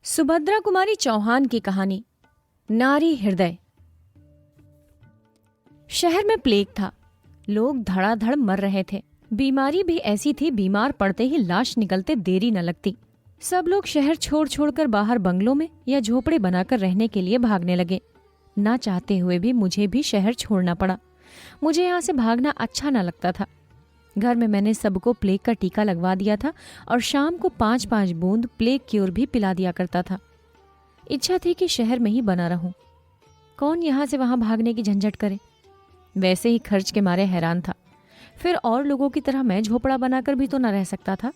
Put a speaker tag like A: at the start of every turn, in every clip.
A: सुभद्रा कुमारी चौहान की कहानी नारी हृदय। शहर में प्लेग था। लोग धड़ाधड़ मर रहे थे। बीमारी भी ऐसी थी, बीमार पड़ते ही लाश निकलते देरी न लगती। सब लोग शहर छोड़ छोड़कर बाहर बंगलों में या झोपड़े बनाकर रहने के लिए भागने लगे। ना चाहते हुए भी मुझे भी शहर छोड़ना पड़ा। मुझे यहाँ से भागना अच्छा न लगता था। घर में मैंने सबको प्लेग का टीका लगवा दिया था और शाम को 5-5 बूंद प्लेग क्योर भी पिला दिया करता था। इच्छा थी कि शहर में ही बना रहूं। कौन यहाँ से वहां भागने की झंझट करे। वैसे ही खर्च के मारे हैरान था। फिर और लोगों की तरह मैं झोपड़ा बनाकर भी तो न रह सकता था।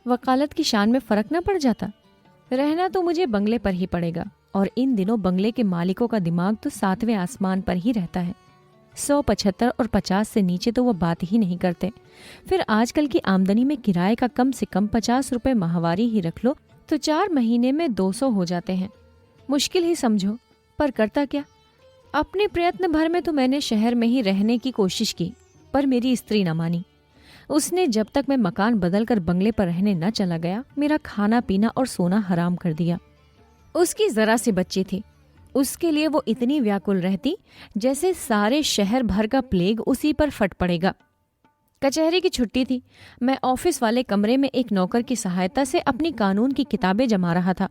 A: वकालत की शान में फर्क न पड़ जाता। रहना तो मुझे बंगले पर ही पड़ेगा, और इन दिनों बंगले के मालिकों का दिमाग तो 7वें आसमान पर ही रहता है। 175 और 50 से नीचे तो वो बात ही नहीं करते। फिर आजकल की आमदनी में किराए का कम से कम 50 रुपए माहवारी ही रख लो तो 4 महीने में 200 हो जाते हैं। मुश्किल ही समझो, पर करता क्या। अपने प्रयत्न भर में तो मैंने शहर में ही रहने की कोशिश की, पर मेरी स्त्री न मानी। उसने जब तक मैं मकान बदलकर बंगले पर रहने न चला गया, मेरा खाना पीना और सोना हराम कर दिया। उसकी जरा सी बच्ची थी। उसके लिए वो इतनी व्याकुल रहती जैसे सारे शहर भर का प्लेग उसी पर फट पड़ेगा। कचहरी की छुट्टी थी। मैं ऑफिस वाले कमरे में एक नौकर की सहायता से अपनी कानून की किताबें जमा रहा था।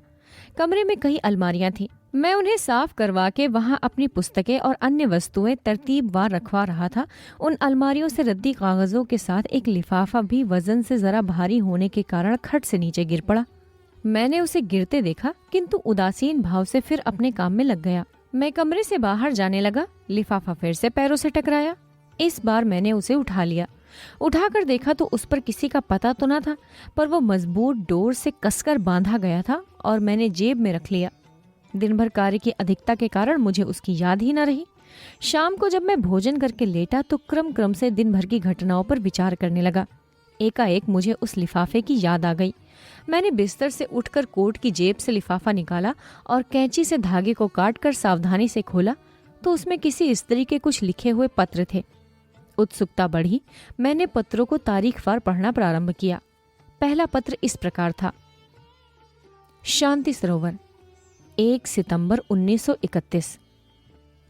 A: कमरे में कई अलमारियां थीं। मैं उन्हें साफ करवा के वहां अपनी पुस्तकें और अन्य वस्तुएं तरतीबवार रखवा रहा था। उन अलमारियों से रद्दी कागजों के साथ एक लिफाफा भी वजन से जरा भारी होने के कारण खट से नीचे गिर पड़ा। मैंने उसे गिरते देखा, किंतु उदासीन भाव से फिर अपने काम में लग गया। मैं कमरे से बाहर जाने लगा। लिफाफा फिर से पैरों से टकराया। इस बार मैंने उसे उठा लिया। उठाकर देखा तो उस पर किसी का पता तो न था, पर वो मजबूत डोर से कसकर बांधा गया था और मैंने जेब में रख लिया। दिन भर कार्य की अधिकता के कारण मुझे उसकी याद ही न रही। शाम को जब मैं भोजन करके लेटा तो क्रम क्रम से दिन भर की घटनाओं पर विचार करने लगा। एकाएक मुझे उस लिफाफे की याद आ गई। मैंने बिस्तर से उठकर कोट की जेब से लिफाफा निकाला और कैंची से धागे को काटकर सावधानी से खोला तो उसमें किसी स्त्री के कुछ लिखे हुए पत्र थे। उत्सुकता बढ़ी। मैंने पत्रों को तारीखवार पढ़ना प्रारंभ किया। पहला पत्र इस प्रकार था। शांति सरोवर, 1 सितंबर 1931।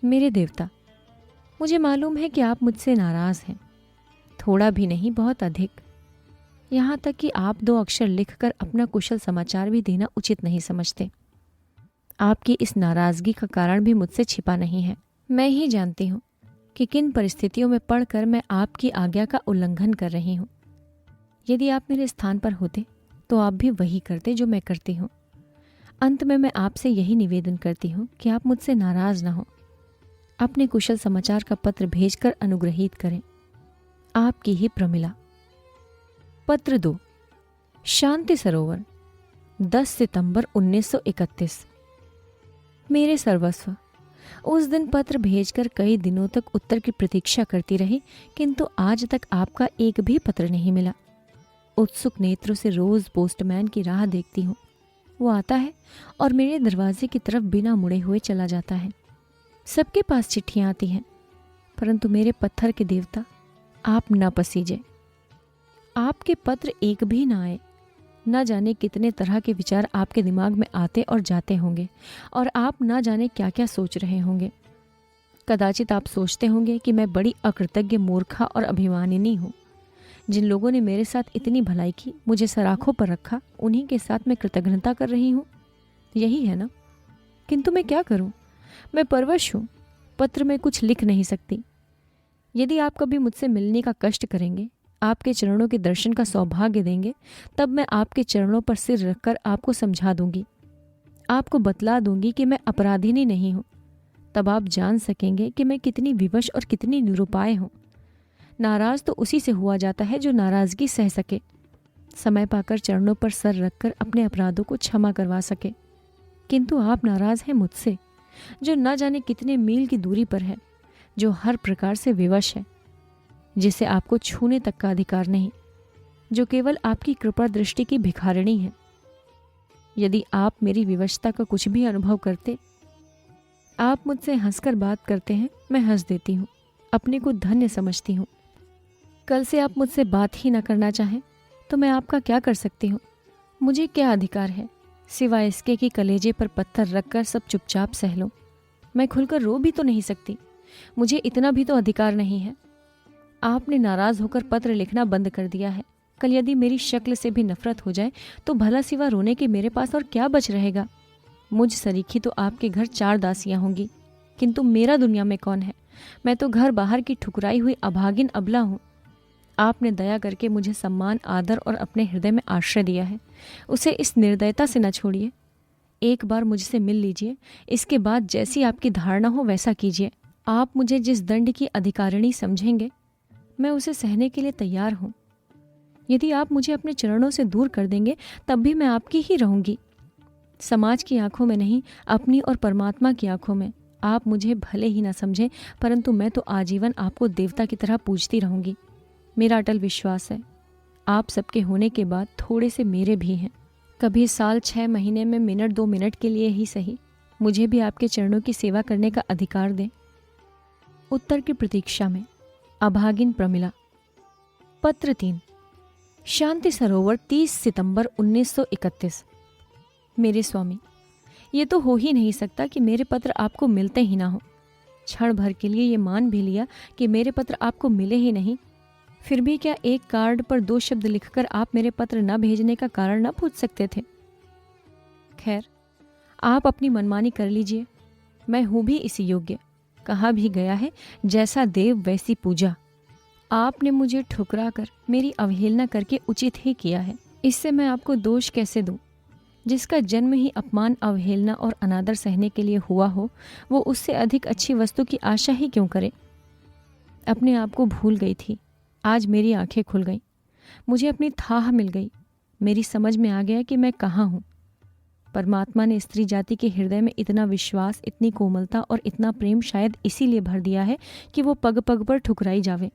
A: मेरे देवता, मुझे मालूम है कि आप मुझसे नाराज हैं। थोड़ा भी नहीं, बहुत अधिक। यहाँ तक कि आप 2 अक्षर लिखकर अपना कुशल समाचार भी देना उचित नहीं समझते। आपकी इस नाराजगी का कारण भी मुझसे छिपा नहीं है। मैं ही जानती हूँ कि किन परिस्थितियों में पढ़कर मैं आपकी आज्ञा का उल्लंघन कर रही हूँ। यदि आप मेरे स्थान पर होते तो आप भी वही करते जो मैं करती हूँ। अंत में मैं आपसे यही निवेदन करती हूँ कि आप मुझसे नाराज ना हो। अपने कुशल समाचार का पत्र भेजकर अनुग्रहित करें। आपकी ही प्रमिला। पत्र 2। शांति सरोवर, 10 सितंबर 1931। मेरे सर्वस्व, उस दिन पत्र भेजकर कई दिनों तक उत्तर की प्रतीक्षा करती रही, किंतु आज तक आपका एक भी पत्र नहीं मिला। उत्सुक नेत्रों से रोज पोस्टमैन की राह देखती हूँ। वो आता है और मेरे दरवाजे की तरफ बिना मुड़े हुए चला जाता है। सबके पास चिट्ठियाँ आती हैं, परंतु मेरे पत्थर के देवता, आप न पसीजे। आपके पत्र एक भी ना आए। न जाने कितने तरह के विचार आपके दिमाग में आते और जाते होंगे, और आप न जाने क्या क्या सोच रहे होंगे। कदाचित आप सोचते होंगे कि मैं बड़ी अकृतज्ञ, मूर्खा और अभिमानिनी हूँ। जिन लोगों ने मेरे साथ इतनी भलाई की, मुझे सराखों पर रखा, उन्हीं के साथ मैं कृतज्ञता कर रही हूँ। यही है ना? किंतु मैं क्या करूँ? मैं परवश हूँ। पत्र में कुछ लिख नहीं सकती। यदि आप कभी मुझसे मिलने का कष्ट करेंगे, आपके चरणों के दर्शन का सौभाग्य देंगे, तब मैं आपके चरणों पर सिर रखकर आपको समझा दूंगी। आपको बतला दूंगी कि मैं अपराधिनी नहीं हूं। तब आप जान सकेंगे कि मैं कितनी विवश और कितनी निरुपाय हूं। नाराज तो उसी से हुआ जाता है जो नाराजगी सह सके, समय पाकर चरणों पर सर रखकर अपने अपराधों को क्षमा करवा सके। किंतु आप नाराज हैं मुझसे, जो न जाने कितने मील की दूरी पर है, जो हर प्रकार से विवश है, जिसे आपको छूने तक का अधिकार नहीं, जो केवल आपकी कृपा दृष्टि की भिखारिणी है। यदि आप मेरी विवशता का कुछ भी अनुभव करते, आप मुझसे हंसकर बात करते हैं, मैं हंस देती हूँ, अपने को धन्य समझती हूँ। कल से आप मुझसे बात ही न करना चाहें तो मैं आपका क्या कर सकती हूँ? मुझे क्या अधिकार है? सिवाय इसके कि कलेजे पर पत्थर रखकर सब चुपचाप सह लूं। मैं खुलकर रो भी तो नहीं सकती, मुझे इतना भी तो अधिकार नहीं है। आपने नाराज होकर पत्र लिखना बंद कर दिया है। कल यदि मेरी शक्ल से भी नफरत हो जाए तो भला सिवा रोने के मेरे पास और क्या बच रहेगा। मुझ सरीखी तो आपके घर 4 दासियां होंगी, किंतु मेरा दुनिया में कौन है। मैं तो घर बाहर की ठुकराई हुई अभागिन अबला हूँ। आपने दया करके मुझे सम्मान, आदर और अपने हृदय में आश्रय दिया है, उसे इस निर्दयता से न छोड़िए। एक बार मुझसे मिल लीजिए, इसके बाद जैसी आपकी धारणा हो वैसा कीजिए। आप मुझे जिस दंड की अधिकारिणी समझेंगे, मैं उसे सहने के लिए तैयार हूँ। यदि आप मुझे अपने चरणों से दूर कर देंगे तब भी मैं आपकी ही रहूंगी। समाज की आंखों में नहीं, अपनी और परमात्मा की आंखों में। आप मुझे भले ही ना समझें, परंतु मैं तो आजीवन आपको देवता की तरह पूजती रहूंगी। मेरा अटल विश्वास है, आप सबके होने के बाद थोड़े से मेरे भी हैं। कभी साल 6 महीने में मिनट 2 मिनट के लिए ही सही, मुझे भी आपके चरणों की सेवा करने का अधिकार दें। उत्तर की प्रतीक्षा में, अभागिन प्रमिला। पत्र 3। शांति सरोवर, 30 सितंबर 1931। मेरे स्वामी, ये तो हो ही नहीं सकता कि मेरे पत्र आपको मिलते ही ना हो। क्षण भर के लिए ये मान भी लिया कि मेरे पत्र आपको मिले ही नहीं, फिर भी क्या एक कार्ड पर 2 शब्द लिखकर आप मेरे पत्र न भेजने का कारण न पूछ सकते थे? खैर, आप अपनी मनमानी कर लीजिए, मैं हूं भी इसी योग्य। कहा भी गया है, जैसा देव वैसी पूजा। आपने मुझे ठुकरा कर, मेरी अवहेलना करके उचित ही किया है। इससे मैं आपको दोष कैसे दूं? जिसका जन्म ही अपमान, अवहेलना और अनादर सहने के लिए हुआ हो, वो उससे अधिक अच्छी वस्तु की आशा ही क्यों करे? अपने आप को भूल गई थी, आज मेरी आंखें खुल गईं। मुझे अपनी थाह मिल गई। मेरी समझ में आ गया कि मैं कहाँ हूँ। परमात्मा ने स्त्री जाति के हृदय में इतना विश्वास, इतनी कोमलता और इतना प्रेम शायद इसीलिए भर दिया है कि वो पग पग पर ठुकराई जावे।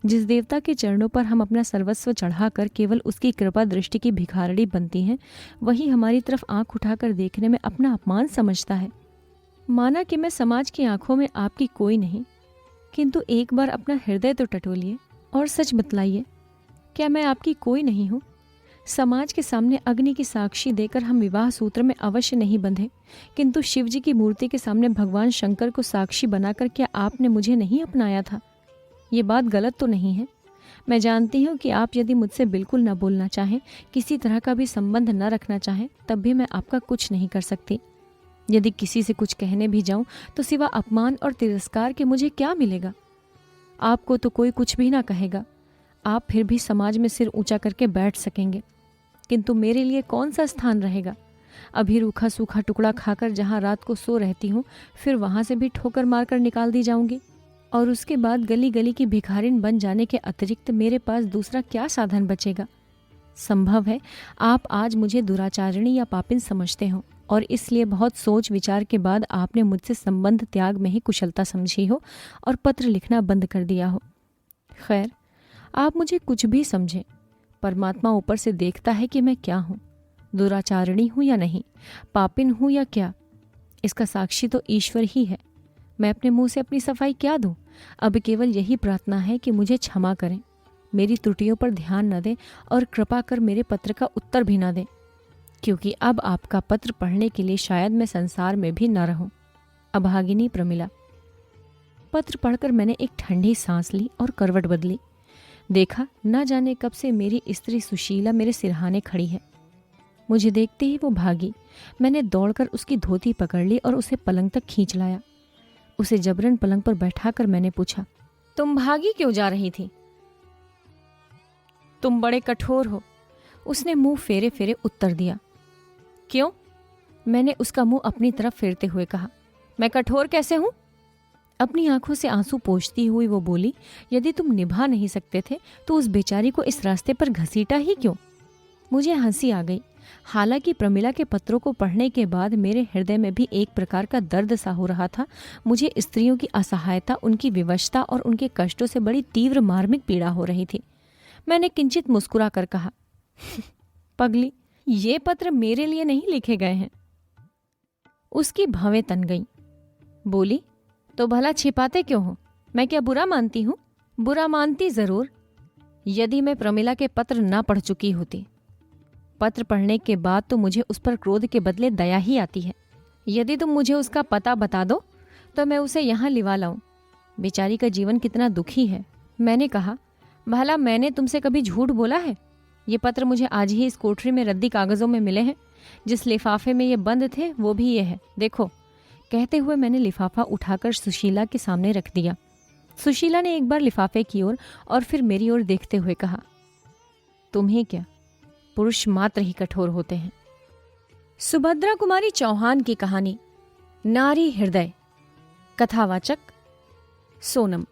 A: जिस देवता के चरणों पर हम अपना सर्वस्व चढ़ाकर केवल उसकी कृपा दृष्टि की भिखारणी बनती हैं, वही हमारी तरफ आंख उठाकर देखने में अपना अपमान समझता है। माना कि मैं समाज की आंखों में आपकी कोई नहीं, किंतु एक बार अपना हृदय तो टटोलिए और सच बतलाइए, क्या मैं आपकी कोई नहीं हूँ? समाज के सामने अग्नि की साक्षी देकर हम विवाह सूत्र में अवश्य नहीं बंधे, किंतु शिव जी की मूर्ति के सामने भगवान शंकर को साक्षी बनाकर क्या आपने मुझे नहीं अपनाया था? ये बात गलत तो नहीं है। मैं जानती हूँ कि आप यदि मुझसे बिल्कुल न बोलना चाहें, किसी तरह का भी संबंध न रखना चाहें, तब भी मैं आपका कुछ नहीं कर सकती। यदि किसी से कुछ कहने भी जाऊं तो सिवा अपमान और तिरस्कार के मुझे क्या मिलेगा? आपको तो कोई कुछ भी ना कहेगा, आप फिर भी समाज में सिर ऊंचा करके बैठ सकेंगे, किंतु मेरे लिए कौन सा स्थान रहेगा? अभी रूखा सूखा टुकड़ा खाकर जहाँ रात को सो रहती हूँ, फिर वहाँ से भी ठोकर मारकर निकाल दी जाऊंगी, और उसके बाद गली गली की भिखारिन बन जाने के अतिरिक्त मेरे पास दूसरा क्या साधन बचेगा? संभव है आप आज मुझे दुराचारिणी या पापिन समझते हो, और इसलिए बहुत सोच विचार के बाद आपने मुझसे संबंध त्याग में ही कुशलता समझी हो और पत्र लिखना बंद कर दिया हो। खैर, आप मुझे कुछ भी समझें, परमात्मा ऊपर से देखता है कि मैं क्या हूँ, दुराचारिणी हूँ या नहीं, पापिन हूँ या क्या, इसका साक्षी तो ईश्वर ही है। मैं अपने मुंह से अपनी सफाई क्या दूं? अब केवल यही प्रार्थना है कि मुझे क्षमा करें, मेरी त्रुटियों पर ध्यान न दें और कृपा कर मेरे पत्र का उत्तर भी न दें, क्योंकि अब आपका पत्र पढ़ने के लिए शायद मैं संसार में भी न रहूं। अभागिनी प्रमिला। पत्र पढ़कर मैंने एक ठंडी सांस ली और करवट बदली। देखा, न जाने कब से मेरी स्त्री सुशीला मेरे सिरहाने खड़ी है। मुझे देखते ही वो भागी। मैंने दौड़कर उसकी धोती पकड़ ली और उसे पलंग तक खींच लाया। उसे जबरन पलंग पर बैठाकर मैंने पूछा, तुम भागी क्यों जा रही थी? तुम बड़े कठोर हो, उसने मुंह फेरे फेरे उत्तर दिया। क्यों? मैंने उसका मुंह अपनी तरफ फेरते हुए कहा। मैं कठोर कैसे हूं? अपनी आंखों से आंसू पोंछती हुई वो बोली, यदि तुम निभा नहीं सकते थे तो उस बेचारी को इस रास्ते पर घसीटा ही क्यों? मुझे हंसी आ गई। हालांकि प्रमिला के पत्रों को पढ़ने के बाद मेरे हृदय में भी एक प्रकार का दर्द सा हो रहा था। मुझे स्त्रियों की असहायता, उनकी विवशता और उनके कष्टों से बड़ी तीव्र मार्मिक पीड़ा हो रही थी। मैंने किंचित मुस्कुरा कर कहा, पगली, ये पत्र मेरे लिए नहीं लिखे गए हैं। उसकी भवें तन गईं। बोली, तो भला छिपाते क्यों हो? मैं क्या बुरा मानती हूं? बुरा मानती जरूर, यदि मैं प्रमिला के पत्र ना पढ़ चुकी होती। पत्र पढ़ने के बाद तो मुझे उस पर क्रोध के बदले दया ही आती है। यदि तुम मुझे उसका पता बता दो तो मैं उसे यहाँ लिवा लाऊं। बेचारी का जीवन कितना दुखी है। मैंने कहा, भला मैंने तुमसे कभी झूठ बोला है? ये पत्र मुझे आज ही इस कोठरी में रद्दी कागजों में मिले हैं। जिस लिफाफे में ये बंद थे वो भी ये है, देखो। कहते हुए मैंने लिफाफा उठाकर सुशीला के सामने रख दिया। सुशीला ने एक बार लिफाफे की ओर और फिर मेरी ओर देखते हुए कहा, तुम्हें क्या, पुरुष मात्र ही कठोर होते हैं। सुभद्रा कुमारी चौहान की कहानी नारी हृदय। कथावाचक सोनम।